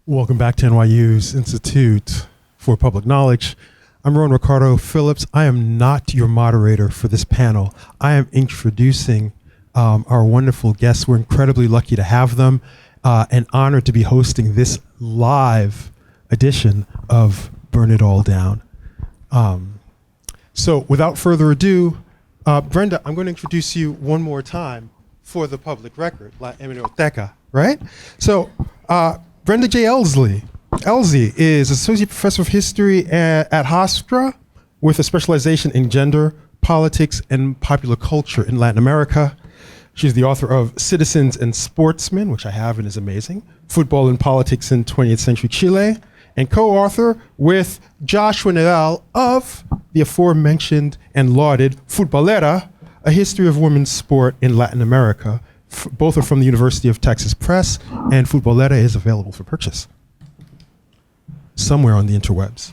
Welcome back to NYU's Institute for Public Knowledge. I'm Rowan Ricardo Phillips. I am not your moderator for this panel. I am introducing our wonderful guests. We're incredibly lucky to have them and honored to be hosting this live edition of Burn It All Down. So without further ado, Brenda, I'm going to introduce you one more time for the public record, La Hemeroteca, right? So Brenda J. Elsley. Elsie is Associate Professor of History at Hofstra with a specialization in gender, politics, and popular culture in Latin America. She's the author of Citizens and Sportsmen, which I have and is amazing, Football and Politics in 20th Century Chile, and co-author with Joshua Nadal of the aforementioned and lauded Futbolera, A History of Women's Sport in Latin America. Both are from the University of Texas Press, and Futbolera is available for purchase somewhere on the interwebs.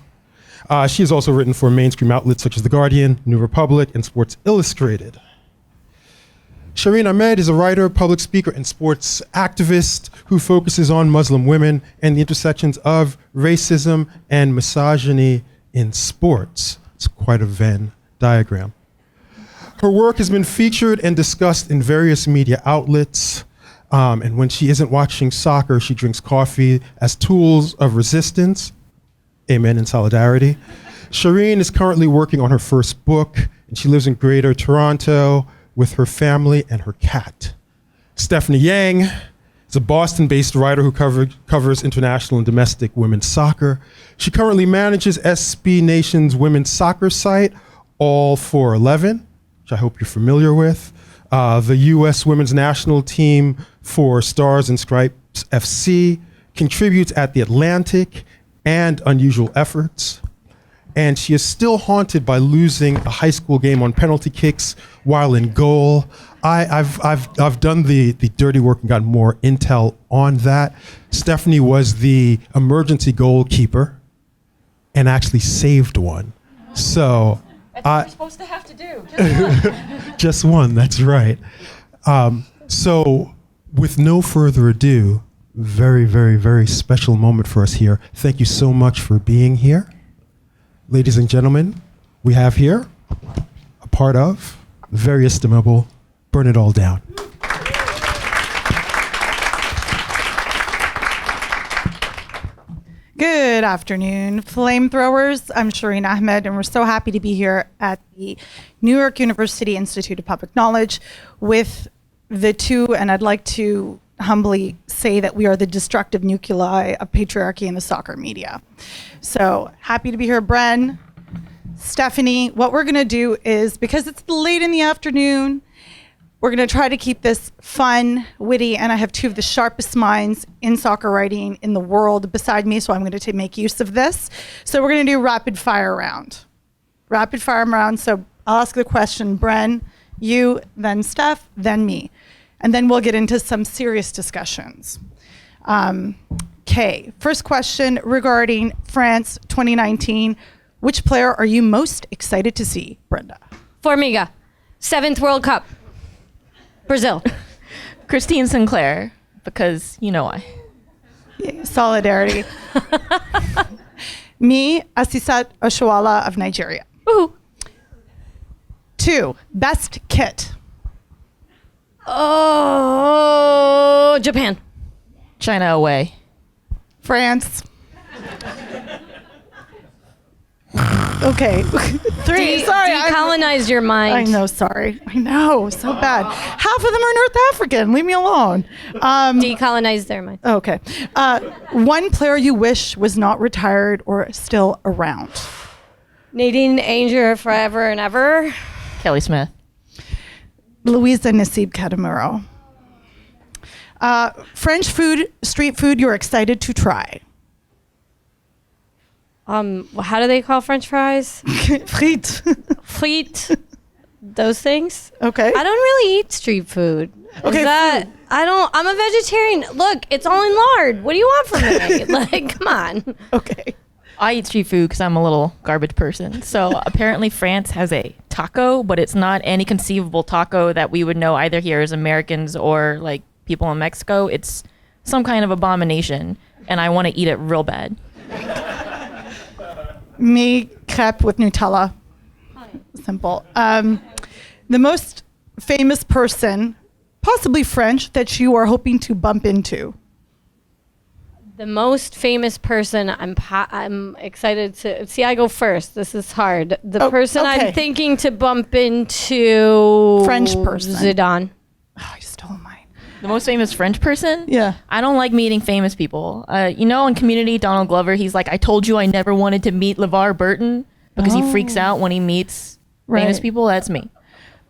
She has also written for mainstream outlets such as The Guardian, New Republic, and Sports Illustrated. Shireen Ahmed is a writer, public speaker, and sports activist who focuses on Muslim women and the intersections of racism and misogyny in sports. It's quite a Venn diagram. Her work has been featured and discussed in various media outlets. And when she isn't watching soccer, she drinks coffee as tools of resistance. Amen in solidarity. Shireen is currently working on her first book, and she lives in Greater Toronto with her family and her cat. Stephanie Yang is a Boston-based writer who covers international and domestic women's soccer. She currently manages SB Nation's women's soccer site, All 411, which I hope you're familiar with, the U.S. women's national team for Stars and Stripes FC, contributes at The Atlantic and Unusual Efforts. And she is still haunted by losing a high school game on penalty kicks while in goal. I've done the dirty work and gotten more intel on that. Stephanie was the emergency goalkeeper and actually saved one. So that's what you're supposed to have to do. Just one, that's right. So with no further ado, very, very, very special moment for us here. Thank you so much for being here. Ladies and gentlemen, we have here a part of very estimable Burn It All Down. Good afternoon, flamethrowers. I'm Shireen Ahmed, and we're so happy to be here at the New York University Institute of Public Knowledge with the two, and I'd like to humbly say that we are the destructive nuclei of patriarchy in the soccer media. So happy to be here, Bren, Stephanie. What we're gonna do is, because it's late in the afternoon, we're gonna try to keep this fun, witty, and I have two of the sharpest minds in soccer writing in the world beside me, so I'm gonna make use of this. So we're gonna do rapid fire round. Rapid fire round, so I'll ask the question, Bren, you, then Steph, then me. And then we'll get into some serious discussions. Okay, first question regarding France 2019. Which player are you most excited to see, Brenda? Formiga, 7th World Cup. Brazil. Christine Sinclair, because you know why. Yeah, solidarity. Me, Asisat Oshoala of Nigeria. Woohoo. 2, best kit. Oh, Japan. China away. France. Okay. 3, sorry. Decolonized your mind. I know, sorry. I know, so bad. Half of them are North African. Leave me alone. Decolonize their mind. Okay. One player you wish was not retired or still around. Nadine Ainger forever and ever. Kelly Smith. Louisa Nassib Kadamuro. French food, street food you're excited to try. How do they call French fries? Frites. Frites. Those things. Okay. I don't really eat street food. Okay. I'm a vegetarian. Look, it's all in lard. What do you want from me? Like, come on. Okay. I eat street food because I'm a little garbage person. So apparently France has a taco, but it's not any conceivable taco that we would know either here as Americans or like people in Mexico. It's some kind of abomination. and I want to eat it real bad. Me, crepe with Nutella. Simple. The most famous person, possibly French, that you are hoping to bump into. The most famous person I'm excited to see. I go first. This is hard. The person okay. I'm thinking to bump into. French person. Zidane. Oh, you stole mine. The most famous French person? Yeah. I don't like meeting famous people. In Community, Donald Glover, he's like, I told you I never wanted to meet LeVar Burton because he freaks out when he meets famous Right. people. That's me.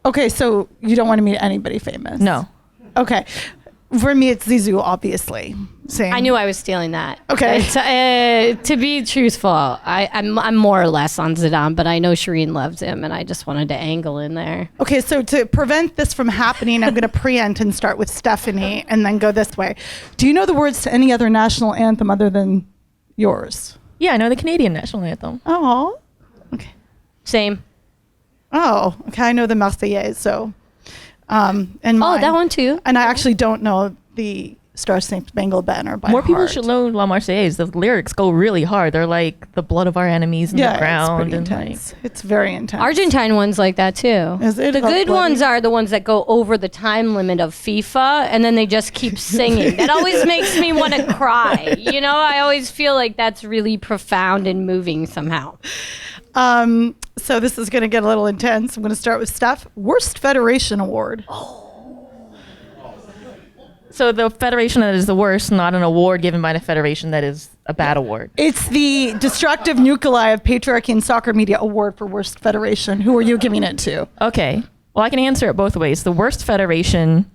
Okay, so you don't want to meet anybody famous? No. Okay. For me, it's Zizou, obviously. Same. I knew I was stealing that. Okay. To be truthful, I'm more or less on Zidane, but I know Shireen loves him, and I just wanted to angle in there. Okay, so to prevent this from happening, I'm going to preempt and start with Stephanie and then go this way. Do you know the words to any other national anthem other than yours? Yeah, I know the Canadian national anthem. Oh. Okay. Same. Oh, okay. I know the Marseillaise, so. And mine. Oh, that one too. And I actually don't know the Star Spangled Banner by More people heart. should learn La Marseillaise. The lyrics go really hard. They're like the blood of our enemies in the ground. It's pretty intense. It's very intense. Argentine ones like that too. Is it The about good bloody? ones are the ones that go over the time limit of FIFA, and then they just keep singing. That always makes me want to cry. I always feel like that's really profound and moving somehow. So this is going to get a little intense. I'm going to start with Steph. Worst Federation Award. So the federation that is the worst, not an award given by the federation that is a bad award. It's the Destructive Nuclei of Patriarchy in Soccer Media Award for Worst Federation. Who are you giving it to? Okay. Well, I can answer it both ways. The worst federation.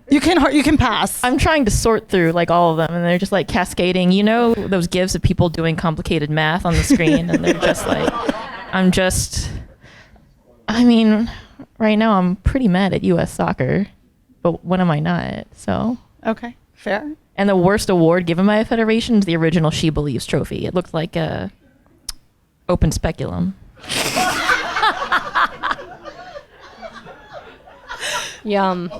You can pass. I'm trying to sort through like all of them, and they're just like cascading. Those gifs of people doing complicated math on the screen, and they're just like, right now I'm pretty mad at U.S. soccer, but when am I not? So. Okay, fair. And the worst award given by a federation is the original She Believes trophy. It looked like a open speculum. Yum.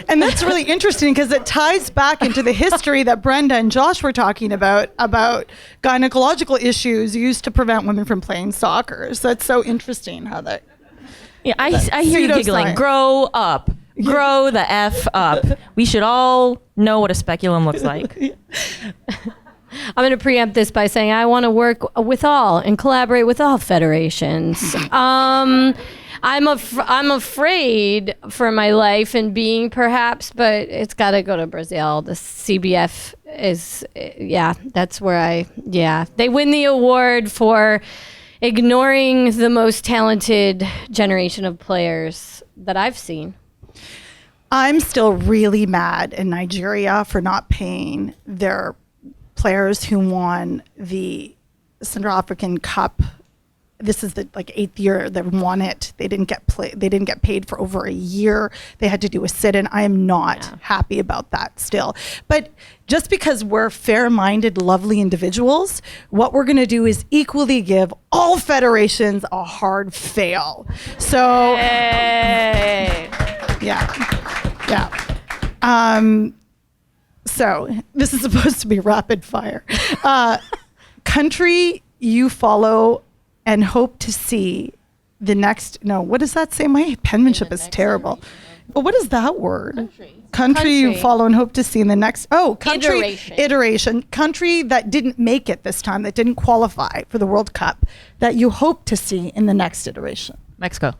And that's really interesting because it ties back into the history that Brenda and Josh were talking about gynecological issues used to prevent women from playing soccer. So that's so interesting how that. Yeah, I hear you giggling. pseudoscience. Grow up. Grow the F up. We should all know what a speculum looks like. I'm going to preempt this by saying I want to work with all and collaborate with all federations. I'm afraid for my life and being, perhaps, but it's got to go to Brazil. The CBF is, that's where they win the award for ignoring the most talented generation of players that I've seen. I'm still really mad in Nigeria for not paying their players who won the Central African Cup. This is the 8th year they won it. They didn't get paid for over a year. They had to do a sit-in. I am not happy about that still. But just because we're fair-minded, lovely individuals, what we're going to do is equally give all federations a hard fail. So, yeah. So this is supposed to be rapid fire. Country you follow and hope to see the next. No, what does that say? My penmanship is terrible. But what is that word? Country you follow and hope to see in the next. Oh, country iteration. Country that didn't make it this time, that didn't qualify for the World Cup, that you hope to see in the next iteration. Mexico.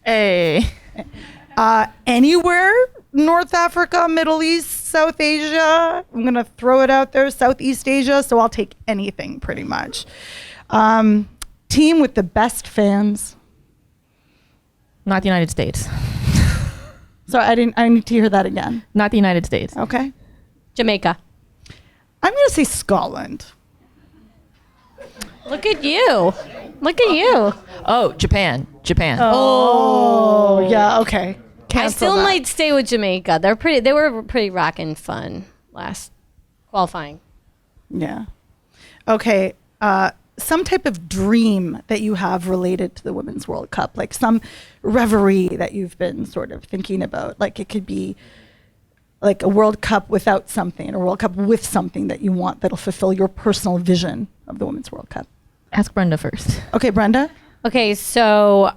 Hey. Anywhere, North Africa, Middle East, South Asia. I'm going to throw it out there, Southeast Asia. So I'll take anything pretty much. Team with the best fans. Not the United States. So I need to hear that again. Not the United States. Okay. Jamaica. I'm going to say Scotland. Look at you. Oh, Japan. Oh, yeah. Okay. I still might stay with Jamaica. They were pretty rockin' fun last qualifying. Yeah. Okay. some type of dream that you have related to the Women's World Cup, like some reverie that you've been sort of thinking about. Like it could be like a World Cup without something, or a World Cup with something that you want that'll fulfill your personal vision of the Women's World Cup. Ask Brenda first. Okay, Brenda? Okay, so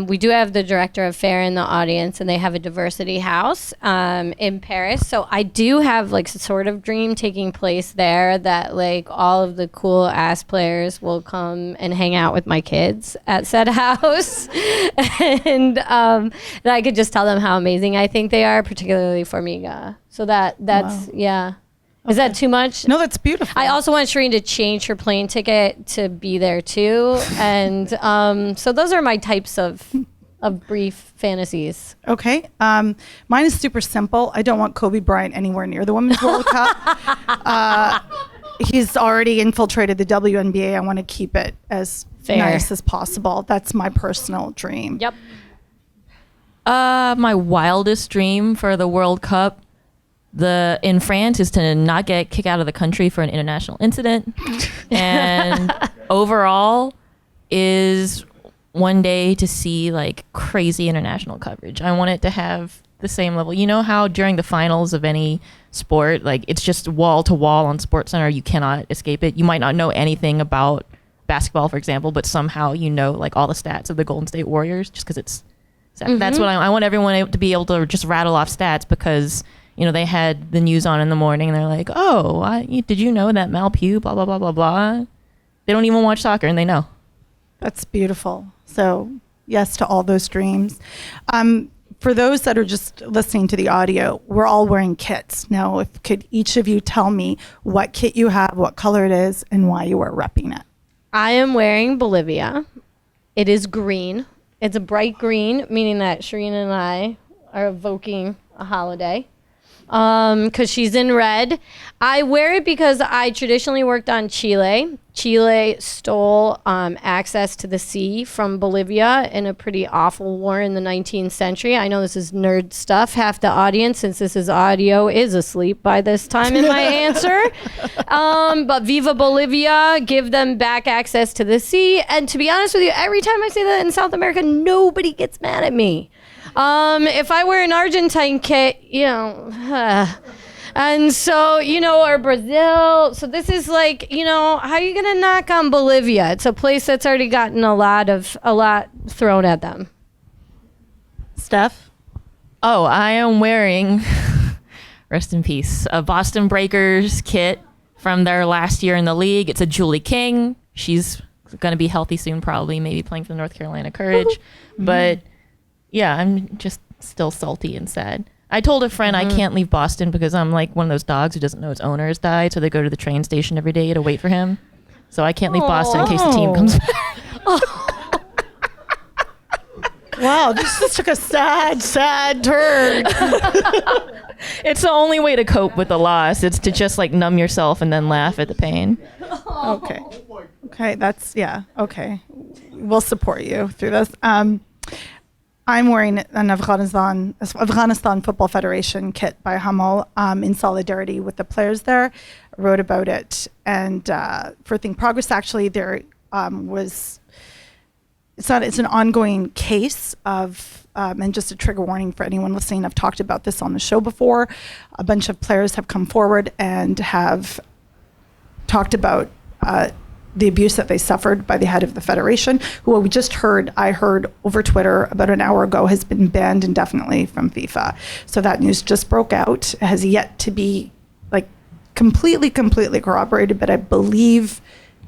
we do have the director of fair in the audience, and they have a diversity house in Paris. So I do have like some sort of dream taking place there that like all of the cool ass players will come and hang out with my kids at said house, and that I could just tell them how amazing I think they are, particularly Formiga. So that's Wow. yeah. Is that too much? No, that's beautiful. I also want Shireen to change her plane ticket to be there too, and so those are my types of brief fantasies. Okay. Mine is super simple. I don't want Kobe Bryant anywhere near the Women's World Cup. He's already infiltrated the WNBA. I want to keep it as Fair. nice as possible. That's my personal dream. Yep. My wildest dream for the World Cup in France is to not get kicked out of the country for an international incident. And overall is one day to see like crazy international coverage. I want it to have the same level. You know how during the finals of any sport, like it's just wall to wall on SportsCenter, you cannot escape it. You might not know anything about basketball, for example, but somehow you know like all the stats of the Golden State Warriors just because it's that's what I want everyone to be able to just rattle off stats because you know, they had the news on in the morning and they're like, oh, did you know that Mal Pugh, blah, blah, blah, blah, blah. They don't even watch soccer and they know. That's beautiful. So yes to all those dreams. For those that are just listening to the audio, we're all wearing kits. Now, could each of you tell me what kit you have, what color it is, and why you are repping it? I am wearing Bolivia. It is green. It's a bright green, meaning that Shireen and I are evoking a holiday. Because she's in red. I wear it because I traditionally worked on Chile. Chile stole access to the sea from Bolivia in a pretty awful war in the 19th century. I know this is nerd stuff. Half the audience, since this is audio, is asleep by this time in my answer. But Viva Bolivia, give them back access to the sea. And to be honest with you, every time I say that in South America, nobody gets mad at me. If I wear an Argentine kit, you know, and so, you know, or Brazil. So this is like, you know, how are you going to knock on Bolivia? It's a place that's already gotten a lot thrown at them. Steph? Oh, I am wearing, rest in peace, a Boston Breakers kit from their last year in the league. It's a Julie King. She's going to be healthy soon, probably, maybe playing for the North Carolina Courage. But yeah, I'm just still salty and sad. I told a friend I can't leave Boston because I'm like one of those dogs who doesn't know its owner has died, so they go to the train station every day to wait for him. So I can't leave Boston in case the team comes back. Wow, this just took a sad turn. It's the only way to cope with the loss. It's to just like numb yourself and then laugh at the pain. Okay. Okay, that's, yeah, okay. We'll support you through this. I'm wearing an Afghanistan Football Federation kit by Hummel in solidarity with the players there. I wrote about it. And for Think Progress, actually, there it's an ongoing case of, and just a trigger warning for anyone listening, I've talked about this on the show before. A bunch of players have come forward and have talked about the abuse that they suffered by the head of the federation, who I heard over Twitter about an hour ago, has been banned indefinitely from FIFA. So that news just broke out. It has yet to be like completely corroborated, but I believe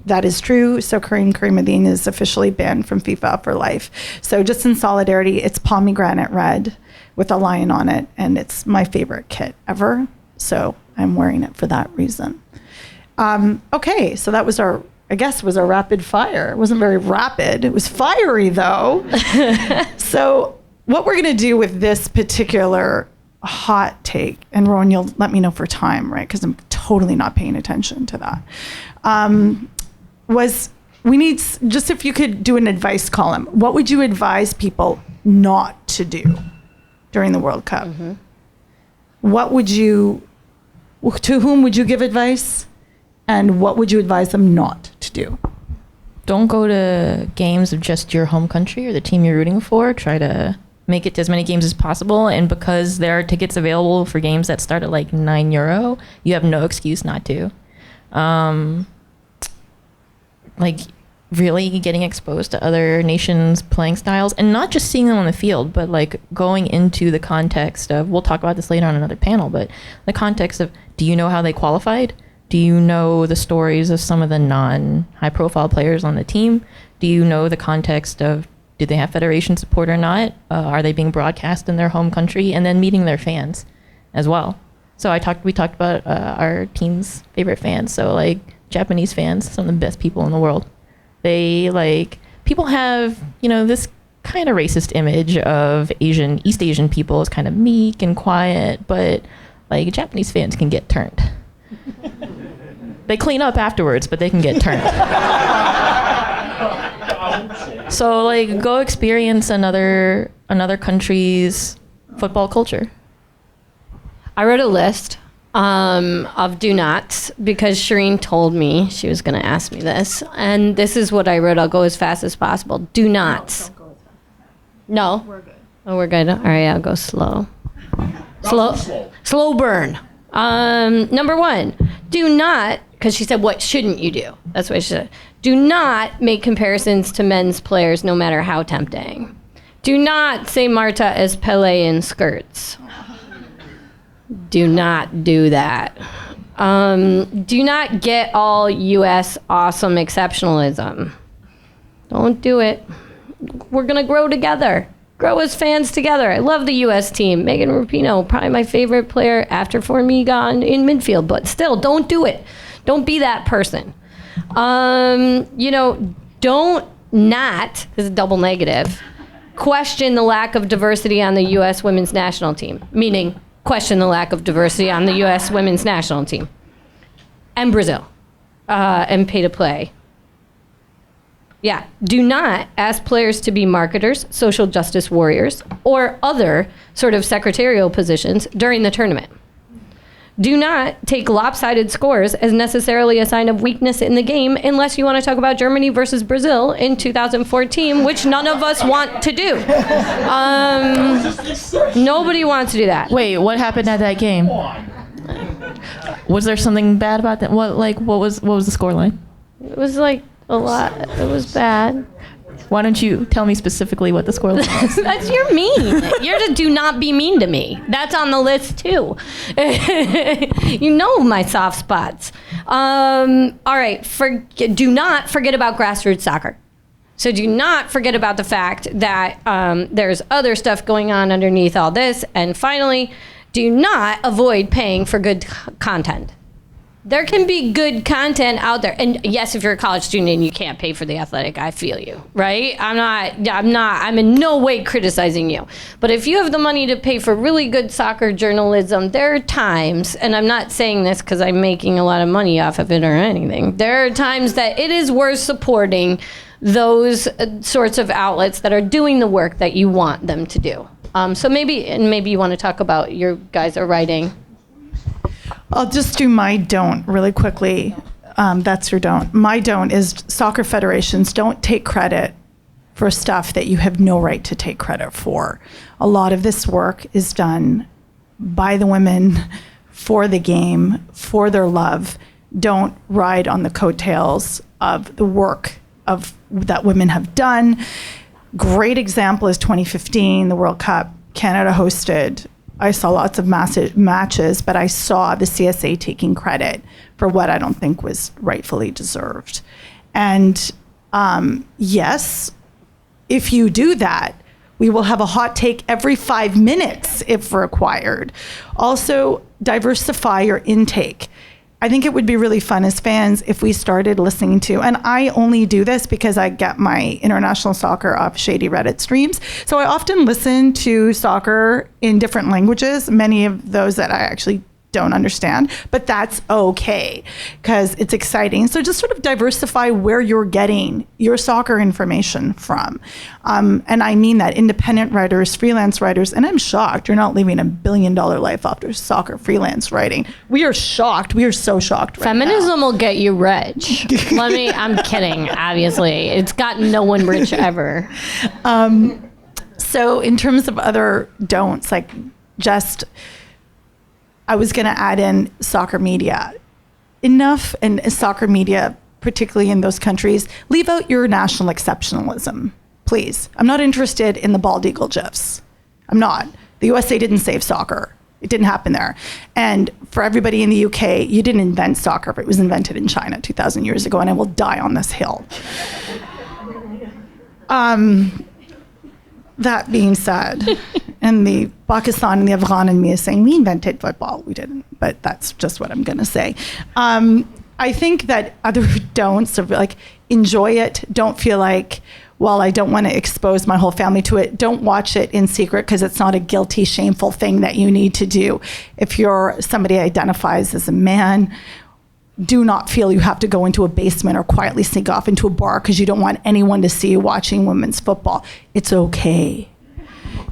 that is true. So Kareem is officially banned from FIFA for life. So just in solidarity, it's pomegranate red with a lion on it, and it's my favorite kit ever. So I'm wearing it for that reason. Okay, so that was our rapid fire. It wasn't very rapid. It was fiery, though. So what we're going to do with this particular hot take, and Rowan, you'll let me know for time, right? Because I'm totally not paying attention to that. Was we need, just if you could do an advice column, what would you advise people not to do during the World Cup? To whom would you give advice? And what would you advise them not to do? don't go to games of just your home country or the team you're rooting for. Try to make it to as many games as possible. And because there are tickets available for games that start at like €9, you have no excuse not to. Like really getting exposed to other nations' playing styles, and not just seeing them on the field, but like going into the context of, we'll talk about this later on another panel, but the context of, do you know how they qualified? Do you know the stories of some of the non-high profile players on the team? Do you know the context of, do they have federation support or not? Are they being broadcast in their home country? And then meeting their fans as well. So we talked about our team's favorite fans. So like Japanese fans, some of the best people in the world. They like, people have, this kind of racist image of East Asian people as kind of meek and quiet, but like Japanese fans can get turned. They clean up afterwards, but they can get turned. So like, go experience another country's football culture. I wrote a list of do nots because Shireen told me she was going to ask me this. And this is what I wrote. I'll go as fast as possible. Do nots. Don't go as fast. No? We're good. Oh, we're good. All right, I'll go slow. Slow burn. Number 1, do not, because she said, what shouldn't you do? That's what she said. Do not make comparisons to men's players, no matter how tempting. Do not say Marta as Pele in skirts. Do not do that. Do not get all U.S. awesome exceptionalism. Don't do it. We're going to grow together. Grow as fans together. I love the U.S. team. Megan Rapinoe, probably my favorite player after Formiga in midfield. But still, don't do it. Don't be that person. Don't not, this is double negative, question the lack of diversity on the U.S. women's national team. Meaning, question the lack of diversity on the U.S. women's national team. And Brazil. And pay to play. Yeah, do not ask players to be marketers, social justice warriors, or other sort of secretarial positions during the tournament. Do not take lopsided scores as necessarily a sign of weakness in the game unless you want to talk about Germany versus Brazil in 2014, which none of us want to do. Nobody wants to do that. Wait, what happened at that game? Was there something bad about that? What was the scoreline? It was like a lot. It was bad. Why don't you tell me specifically what the scoreline was? That's you're mean. You're to do not be mean to me. That's on the list too. You know my soft spots. All right. Do not forget about grassroots soccer. So do not forget about the fact that there's other stuff going on underneath all this. And finally, do not avoid paying for good content. There can be good content out there. And yes, if you're a college student and you can't pay for The Athletic, I feel you, right? I'm in no way criticizing you. But if you have the money to pay for really good soccer journalism, there are times, and I'm not saying this because I'm making a lot of money off of it or anything, there are times that it is worth supporting those sorts of outlets that are doing the work that you want them to do. So maybe you want to talk about your guys are writing. I'll just do my don't really quickly. That's your don't. My don't is soccer federations don't take credit for stuff that you have no right to take credit for. A lot of this work is done by the women for the game, for their love. Don't ride on the coattails of the work that women have done. Great example is 2015, the World Cup. Canada hosted. I saw lots of massive matches, but I saw the CSA taking credit for what I don't think was rightfully deserved. And yes, if you do that, we will have a hot take every 5 minutes if required. Also, diversify your intake. I think it would be really fun as fans if we started listening to, and I only do this because I get my international soccer off shady Reddit streams. So I often listen to soccer in different languages, many of those that I actually don't understand, but that's okay because it's exciting. So just sort of diversify where you're getting your soccer information from. And I mean that independent writers, freelance writers, and I'm shocked you're not living $1 billion life after soccer freelance writing. We are shocked. We are so shocked right Feminism now. will get you rich. I'm kidding, obviously. It's gotten no one rich ever. So in terms of other don'ts, like I was going to add in soccer media. Enough, and soccer media, particularly in those countries, leave out your national exceptionalism, please. I'm not interested in the bald eagle gifs. I'm not. The USA didn't save soccer. It didn't happen there. And for everybody in the UK, you didn't invent soccer. It was invented in China 2,000 years ago, and I will die on this hill. That being said, and the Pakistan and the Afghan and me is saying, we invented football. We didn't, but that's just what I'm going to say. I think that other don'ts of like, enjoy it. Don't feel like, well, I don't want to expose my whole family to it. Don't watch it in secret because it's not a guilty, shameful thing that you need to do. If you're somebody identifies as a man, do not feel you have to go into a basement or quietly sneak off into a bar because you don't want anyone to see you watching women's football. It's okay.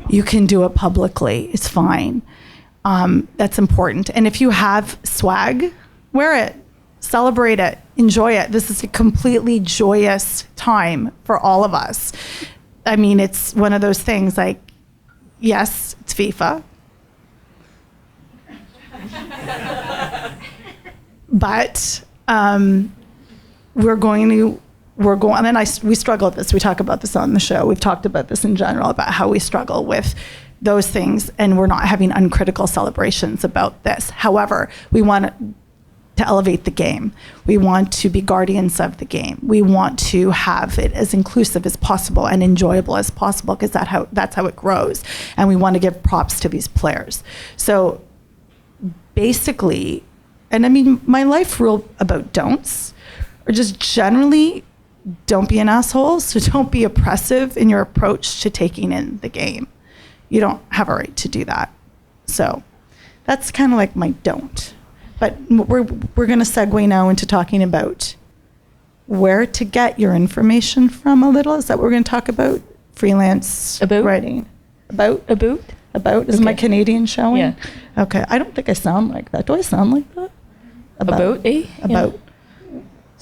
You can do it publicly. It's fine. That's important. And if you have swag, wear it, celebrate it, enjoy it. This is a completely joyous time for all of us. I mean, it's one of those things like, yes, it's FIFA. But we're going, and we struggle with this. We talk about this on the show. We've talked about this in general, about how we struggle with those things, and we're not having uncritical celebrations about this. However, we want to elevate the game. We want to be guardians of the game. We want to have it as inclusive as possible and enjoyable as possible, because that's how it grows. And we want to give props to these players. So basically, and I mean, my life rule about don'ts are just generally don't be an asshole. So don't be oppressive in your approach to taking in the game. You don't have a right to do that. So that's kind of like my don't. But we're going to segue now into talking about where to get your information from a little. Is that what we're going to talk about? Freelance writing. About? Is my Canadian showing? Yeah. Okay. I don't think I sound like that. Do I sound like that? About. Yeah.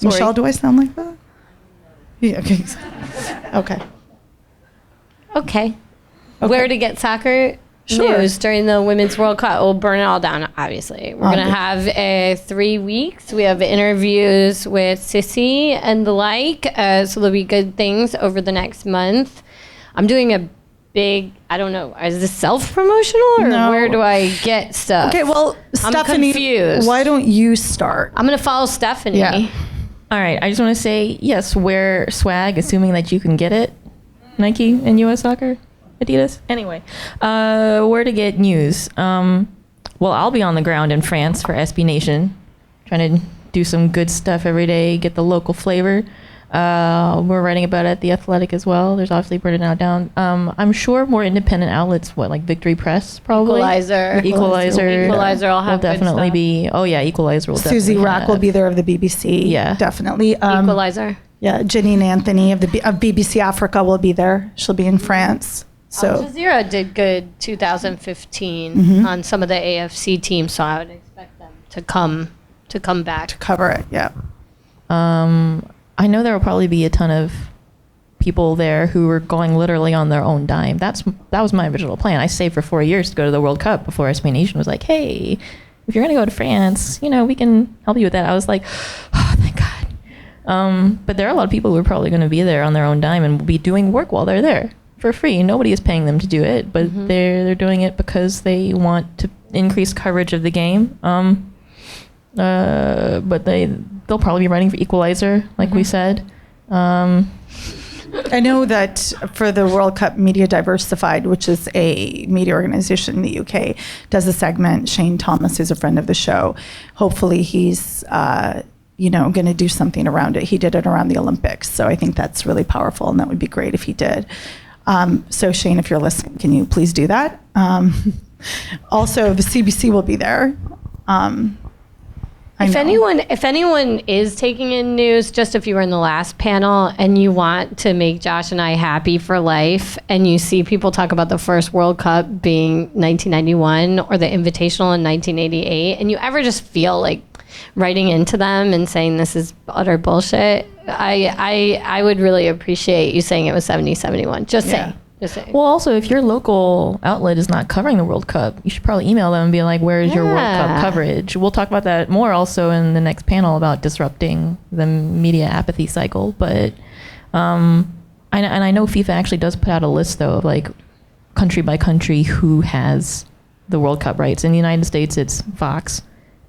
Michelle, do I sound like that? Yeah. Okay. Okay. Okay. Where to get soccer news during the Women's World Cup? We'll burn it all down, obviously. We're going to have 3 weeks. We have interviews with Sissy and the like, so there'll be good things over the next month. I'm doing a big, I don't know, is this self-promotional or No. where do I get stuff? Okay, well, I'm Stephanie, confused. why don't you start? I'm going to follow Stephanie. Yeah. All right, I just want to say, yes, wear swag, assuming that you can get it. Nike and US Soccer, Adidas. Anyway, where to get news? Well, I'll be on the ground in France for SB Nation, trying to do some good stuff every day, get the local flavor. We're writing about it at The Athletic as well. There's obviously Burn It Out Down. I'm sure more independent outlets, like Victory Press, probably. Equalizer will have will definitely good be. Oh yeah, Equalizer will definitely. Susie Rack have. will be there of the BBC. Yeah. Definitely. Equalizer. Yeah, Janine Anthony of BBC Africa will be there. She'll be in France. Al So Jazeera did good 2015 on some of the AFC teams, so I would expect them to come back. cover it. Yeah. I know there will probably be a ton of people there who were going literally on their own dime. That was my original plan. I saved for 4 years to go to the World Cup before SB Nation was like, hey, if you're going to go to France, we can help you with that. I was like, oh, thank God. But there are a lot of people who are probably going to be there on their own dime and will be doing work while they're there for free. Nobody is paying them to do it, but they're doing it because they want to increase coverage of the game. But they'll probably be writing for Equalizer, like we said. I know that for the World Cup Media Diversified, which is a media organization in the UK, does a segment. Shane Thomas, who's a friend of the show, hopefully he's going to do something around it. He did it around the Olympics, so I think that's really powerful, and that would be great if he did. So Shane, if you're listening, can you please do that? Also, the CBC will be there. If anyone is taking in news, just if you were in the last panel and you want to make Josh and I happy for life, and you see people talk about the first World Cup being 1991 or the Invitational in 1988, and you ever just feel like writing into them and saying this is utter bullshit, I would really appreciate you saying it was 70, 71. Just saying. Well, also, if your local outlet is not covering the World Cup, you should probably email them and be like, where's your World Cup coverage? We'll talk about that more also in the next panel about disrupting the media apathy cycle. But I know FIFA actually does put out a list, though, of like country by country who has the World Cup rights. In the United States, it's Fox,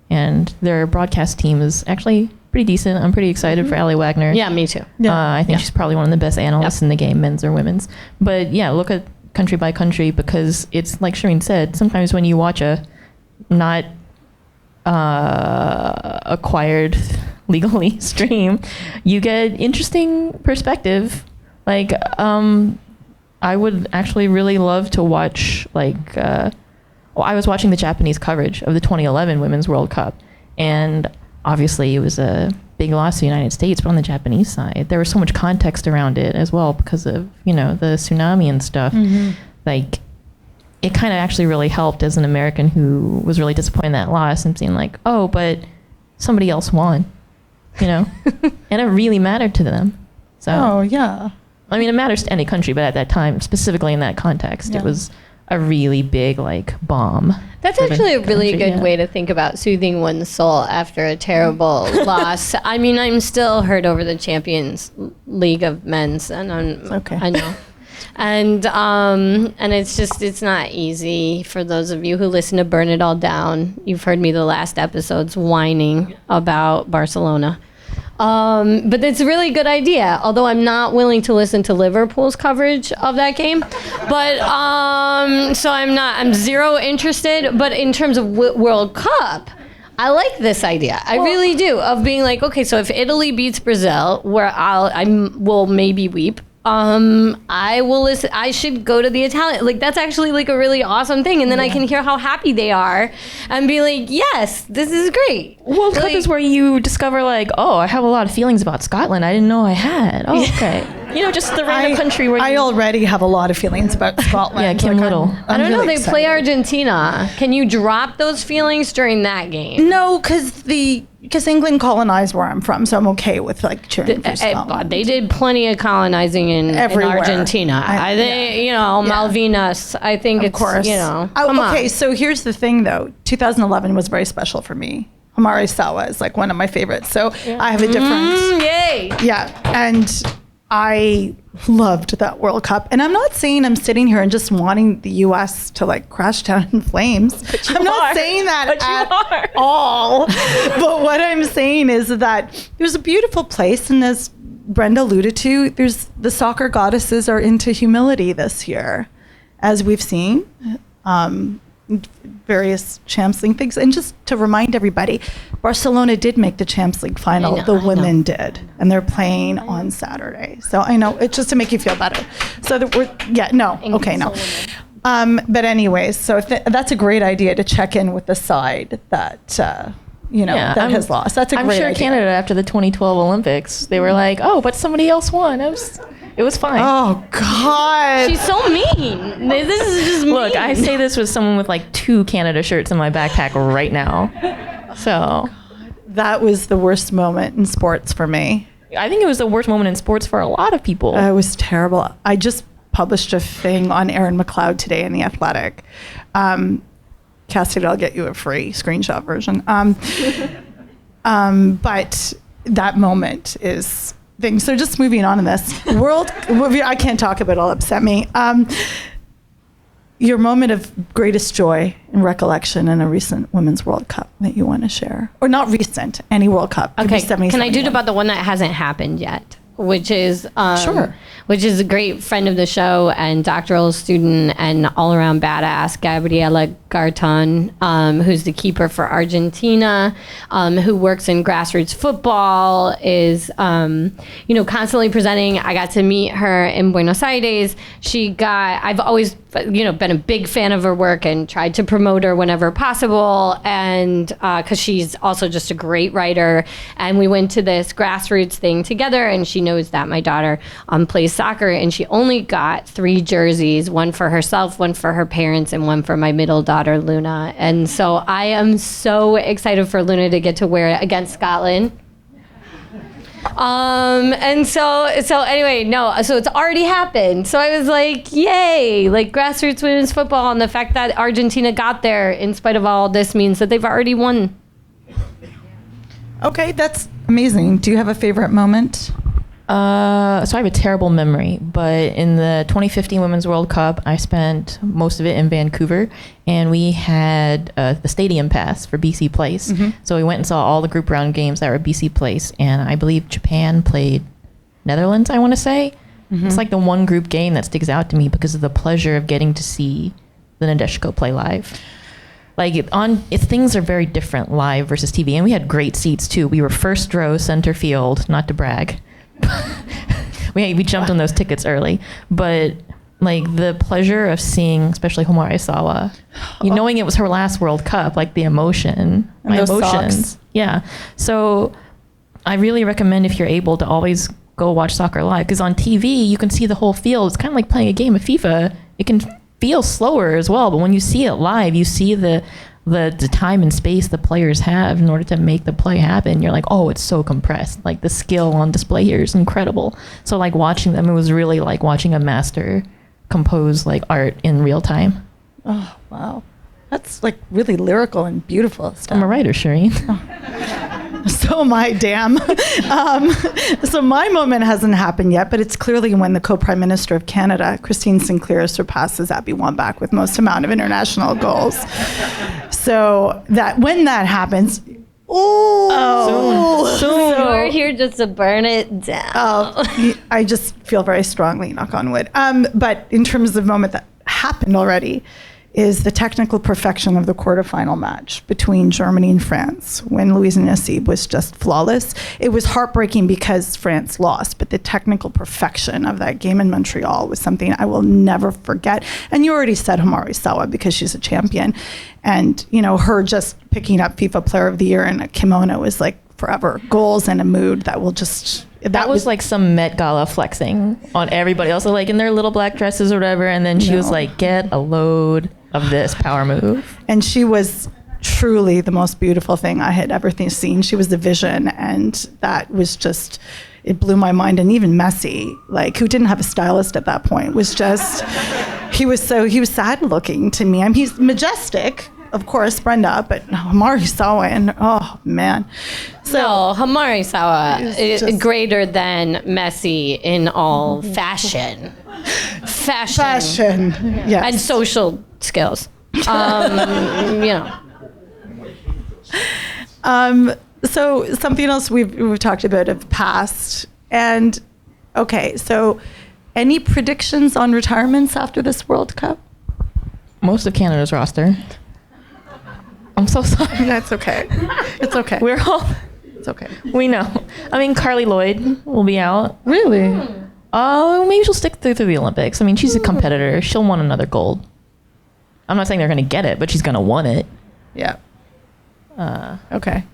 and their broadcast team is actually pretty decent. I'm pretty excited for Allie Wagner. Yeah, me too. I think she's probably one of the best analysts in the game, men's or women's. But yeah, look at country by country, because it's like Shireen said, sometimes when you watch a not acquired legally stream, you get interesting perspective. Like, I would actually really love to watch, like, I was watching the Japanese coverage of the 2011 Women's World Cup, and obviously it was a big loss to the United States, but on the Japanese side, there was so much context around it as well because of, the tsunami and stuff. Like, it kind of actually really helped as an American who was really disappointed in that loss and seeing like, oh, but somebody else won, and it really mattered to them. So, Oh, yeah. I mean, it matters to any country, but at that time, specifically in that context, it was a really big bomb. That's actually a really good way to think about soothing one's soul after a terrible loss. I mean, I'm still hurt over the Champions League of Men's, and I know. And it's not easy for those of you who listen to Burn It All Down. You've heard me the last episodes whining about Barcelona. But it's a really good idea, although I'm not willing to listen to Liverpool's coverage of that game. But so I'm zero interested. But in terms of World Cup, I like this idea. I really do, of being like, okay, so if Italy beats Brazil, where I will maybe weep, I will listen. I should go to the Italian. Like, that's actually like a really awesome thing. And then I can hear how happy they are and be like, yes, this is great. World Cup is where you discover like, oh, I have a lot of feelings about Scotland I didn't know I had. Oh, okay. Just the random country where I already have a lot of feelings about Scotland. Yeah, Kim Little. I don't know. really They play excited. Argentina. Can you drop those feelings during that game? No, because England colonized where I'm from, so I'm okay with like cheering for Scotland. They did plenty of colonizing in Everywhere. Argentina. I- I think, Malvinas. I think Of course. come on. Okay, so here's the thing though. 2011 was very special for me. Hamari Sawa is like one of my favorites. So I have a different. Yay! Yeah, and I loved that World Cup. And I'm not saying I'm sitting here and just wanting the U.S. to like crash down in flames. I'm not saying that at all. But what I'm saying is that there's a beautiful place, and as Brenda alluded to, there's the soccer goddesses are into humility this year, as we've seen. Various Champions League things, and just to remind everybody, Barcelona did make the Champions League final. The women did, and they're playing on Saturday. So I know it's just to make you feel better. So that no. But anyways, so that's a great idea to check in with the side that that has lost. That's a great idea. I'm sure Canada after the 2012 Olympics, they were like, oh, but somebody else won. It was fine. Oh God, She's so mean. This is just mean. Look, I say this with someone with like 2 Canada shirts in my backpack right now. So that was the worst moment in sports for me. I think it was the worst moment in sports for a lot of people. It was terrible. I just published a thing on Aaron McLeod today in The Athletic. Cassidy, I'll get you a free screenshot version. But that moment is thing. So just moving on in this I can't talk about it, it'll upset me. Your moment of greatest joy and recollection in a recent Women's World Cup that you want to share, or not recent, any World Cup. Okay, can I do it about the one that hasn't happened yet? Which is Sure. Which is a great friend of the show and doctoral student and all around badass, Gabriela Garton, who's the keeper for Argentina, who works in grassroots football, is, constantly presenting. I got to meet her in Buenos Aires. I've always, been a big fan of her work and tried to promote her whenever possible. And because she's also just a great writer. And we went to this grassroots thing together, and she knows that my daughter plays soccer, and she only got 3 jerseys, one for herself, one for her parents, and one for my middle daughter, Luna. And so I am so excited for Luna to get to wear it against Scotland. So it's already happened. So I was like, yay, like grassroots women's football, and the fact that Argentina got there in spite of all this means that they've already won. Okay, that's amazing. Do you have a favorite moment? So I have a terrible memory, but in the 2015 Women's World Cup, I spent most of it in Vancouver, and we had the stadium pass for BC Place. Mm-hmm. So we went and saw all the group round games that were at BC Place, and I believe Japan played Netherlands, I want to say. Mm-hmm. It's like the one group game that sticks out to me because of the pleasure of getting to see the Nadeshiko play live. Like things are very different live versus TV, and we had great seats too. We were first row center field, not to brag. we jumped on those tickets early, but like the pleasure of seeing, especially Homare Sawa, knowing it was her last World Cup, like the emotions. Socks. Yeah. So I really recommend, if you're able, to always go watch soccer live, because on TV you can see the whole field. It's kind of like playing a game of FIFA. It can feel slower as well, but when you see it live, you see the time and space the players have in order to make the play happen. You're like, oh, it's so compressed. Like the skill on display here is incredible. So like watching them, it was really like watching a master compose like art in real time. Oh, wow. That's like really lyrical and beautiful stuff. I'm a writer, Shireen. So am I, damn. So my moment hasn't happened yet, but it's clearly when the co-prime minister of Canada, Christine Sinclair, surpasses Abby Wambach with most amount of international goals. So that when that happens, soon. We're here just to burn it down. I just feel very strongly, knock on wood. But in terms of the moment that happened already, is the technical perfection of the quarterfinal match between Germany and France when Louise Nassib was just flawless. It was heartbreaking because France lost, but the technical perfection of that game in Montreal was something I will never forget. And you already said Homare Sawa because she's a champion. And, her just picking up FIFA Player of the Year in a kimono was like forever. Goals and a mood that will just... That was like some Met Gala flexing on everybody else, like in their little black dresses or whatever. And then she was like, get a load of this power move. And she was truly the most beautiful thing I had ever seen. She was the vision, and that was just, it blew my mind. And even Messi, like, who didn't have a stylist at that point, was just, he was sad looking to me. I mean, he's majestic, of course, Brenda, but Homare Sawa, and oh man. So Homare Sawa is greater than Messi in all fashion, yes, and social skills. So something else we've talked about of past, and okay, so any predictions on retirements after this World Cup? Most of Canada's roster. I'm so sorry. That's okay. It's okay. It's okay. We know. I mean, Carly Lloyd will be out. Really? Maybe she'll stick through the Olympics. I mean, she's a competitor. She'll want another gold. I'm not saying they're going to get it, but she's going to want it. Yeah. Okay.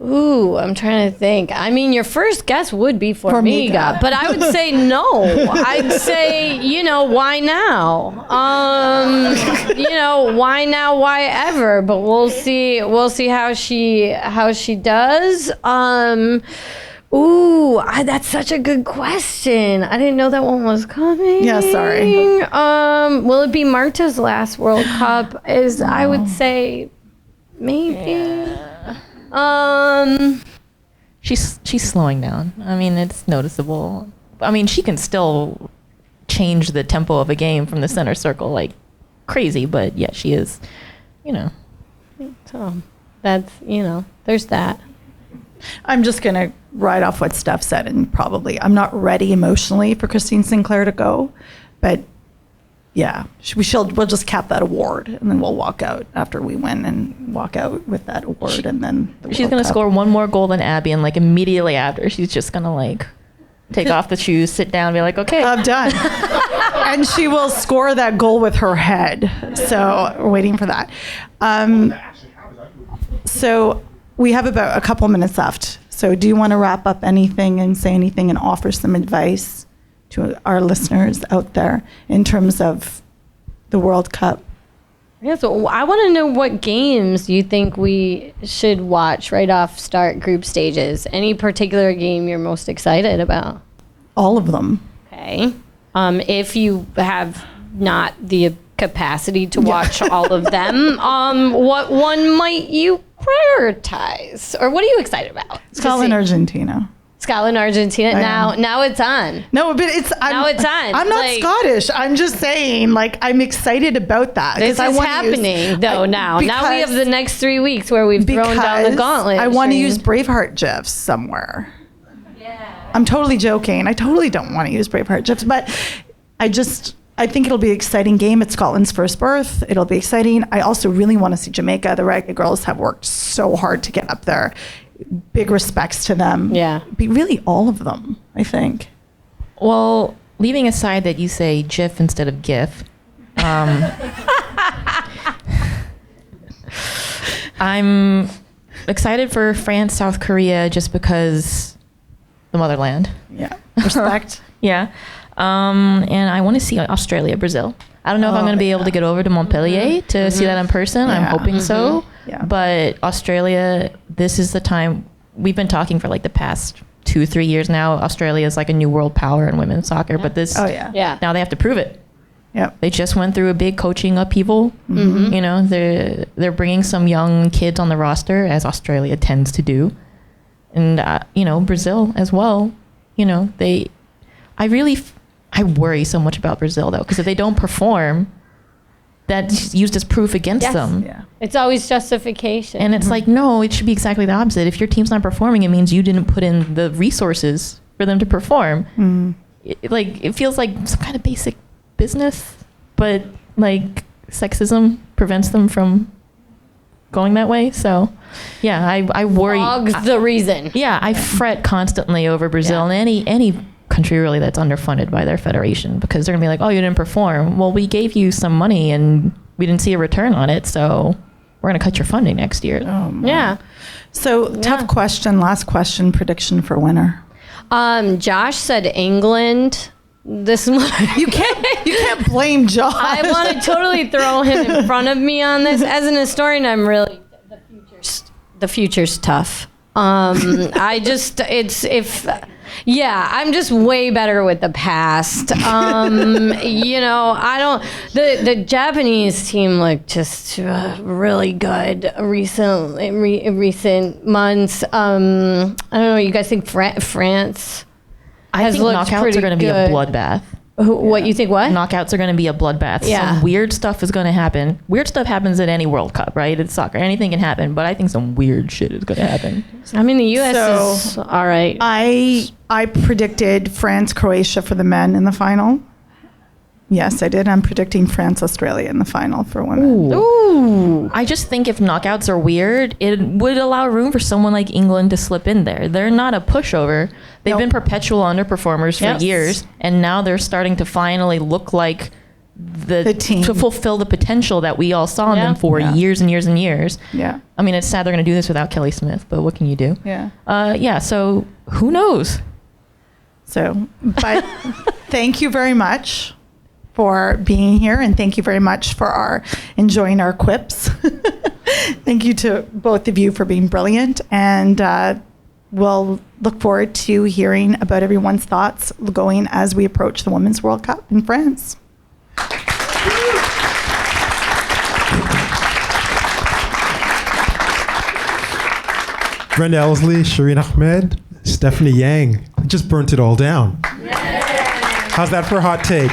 Ooh, I'm trying to think. I mean, your first guess would be Formiga, but I would say no. I'd say, why now? Why now? Why ever? But we'll see how she does. That's such a good question. I didn't know that one was coming. Yeah, sorry. Will it be Marta's last World Cup? I would say maybe. Yeah. She's slowing down. I mean, it's noticeable. I mean, she can still change the tempo of a game from the center circle like crazy, but yeah, she is, So that's, there's that. I'm just going to ride off what Steph said, and probably I'm not ready emotionally for Christine Sinclair to go, but we'll just cap that award, and then we'll walk out after we win, and walk out with that award, and then She's going to score one more goal than Abby, and like immediately after, she's just going to like take off the shoes, sit down, and be like, okay, I'm done. And she will score that goal with her head. So we're waiting for that. So we have about a couple minutes left. So do you want to wrap up anything and say anything and offer some advice to our listeners out there in terms of the World Cup? Yeah, so I want to know what games you think we should watch right off start group stages. Any particular game you're most excited about? All of them. Okay. If you have not the capacity to watch all of them, what one might you prioritize? Or what are you excited about? Scotland, Argentina. Scotland, Argentina. Now it's on. No, but now it's on. I'm not Like, Scottish. I'm just saying, like, I'm excited about that. This is happening, though, now. Now we have the next 3 weeks where we've thrown down the gauntlet. I want to use Braveheart GIFs somewhere. Yeah. I'm totally joking. I totally don't want to use Braveheart GIFs, but I think it'll be an exciting game. It's Scotland's first birth. It'll be exciting. I also really want to see Jamaica. The Ragged Girls have worked so hard to get up there. Big respects to them. Yeah. Be really all of them, I think. Well, leaving aside that you say GIF instead of GIF, I'm excited for France, South Korea, just because the motherland. Yeah. Respect. Yeah. And I want to see Australia, Brazil. I don't know if I'm going to be able to get over to Montpellier to see that in person. I'm hoping so. Yeah. But Australia, this is the time. We've been talking for like the past 2-3 years now. Australia is like a new world power in women's soccer. But this, Yeah. now they have to prove it. Yeah. They just went through a big coaching upheaval. Mm-hmm. You know, they're bringing some young kids on the roster, as Australia tends to do. And, you know, Brazil as well. You know, I worry so much about Brazil, though, because if they don't perform, that's used as proof against them. Yeah. It's always justification. And it's like, no, it should be exactly the opposite. If your team's not performing, it means you didn't put in the resources for them to perform. Mm. It feels like some kind of basic business, but like sexism prevents them from going that way. So, yeah, I worry. Dog's the reason. Yeah, I fret constantly over Brazil and any country really that's underfunded by their federation, because they're gonna be like, oh, you didn't perform. Well, we gave you some money and we didn't see a return on it, so we're gonna cut your funding next year. Yeah. So tough question. Last question. Prediction for winner. Josh said England this morning. You can't blame Josh. I want to totally throw him in front of me on this. As an historian, I'm really the future's tough. I'm just way better with the past. You know, the Japanese team looked just really good in recent months. I don't know, you guys think France I think knockouts are going to be a bloodbath. What you think? What knockouts are going to be a bloodbath? Yeah. Some weird stuff is going to happen. Weird stuff happens at any World Cup, right? It's soccer. Anything can happen, but I think some weird shit is going to happen. I mean, the U.S. is all right. I predicted France, Croatia for the men in the final. Yes, I did. I'm predicting France, Australia in the final for women. Ooh. I just think if knockouts are weird, it would allow room for someone like England to slip in there. They're not a pushover. They've been perpetual underperformers for years, and now they're starting to finally look like the team to fulfill the potential that we all saw in them for years and years and years. Yeah. I mean, it's sad they're going to do this without Kelly Smith, but what can you do? Yeah. So who knows? So, but thank you very much for being here, and thank you very much for enjoying our quips. Thank you to both of you for being brilliant, and we'll look forward to hearing about everyone's thoughts going as we approach the Women's World Cup in France. Brenda Elsley, Shireen Ahmed, Stephanie Yang. Just burnt it all down. How's that for a hot take?